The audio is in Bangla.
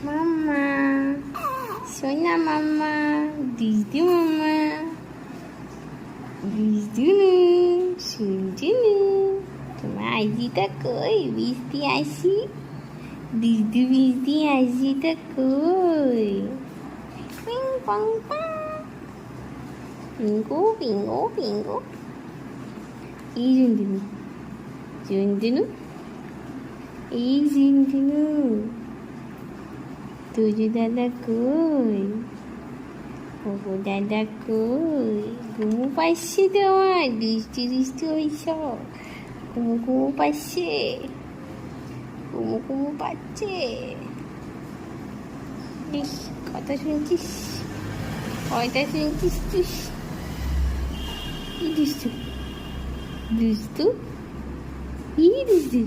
মাম্মা, সোনা মাম্মা, দিদি মাম্মা, বিজুনু, শুনজুনু, তোমার আইজিটা কই? বৃষ্টি আসি, দিদু বৃষ্টি আসিটা কই? পিং পং পং, পিঙ্গু পিঙ্গু পিঙ্গু, এই ঝুনঝুনু, ঝুনঝুনু, এই ঝুনঝুনু, তুজু দাদা কই? ওগো দাদা কই? ঘুমু পাচ্ছে তোমার? বৃষ্টি বৃষ্টি হইছ, ঘুমু ঘুমু পাচ্ছে, ঘুমু ঘুমু পাচ্ছে। ইস, কথা শুনছিস? কয়টা শুনছিস তুই? কি দুষ্টু দুষ্টু, কি দুষ্টু?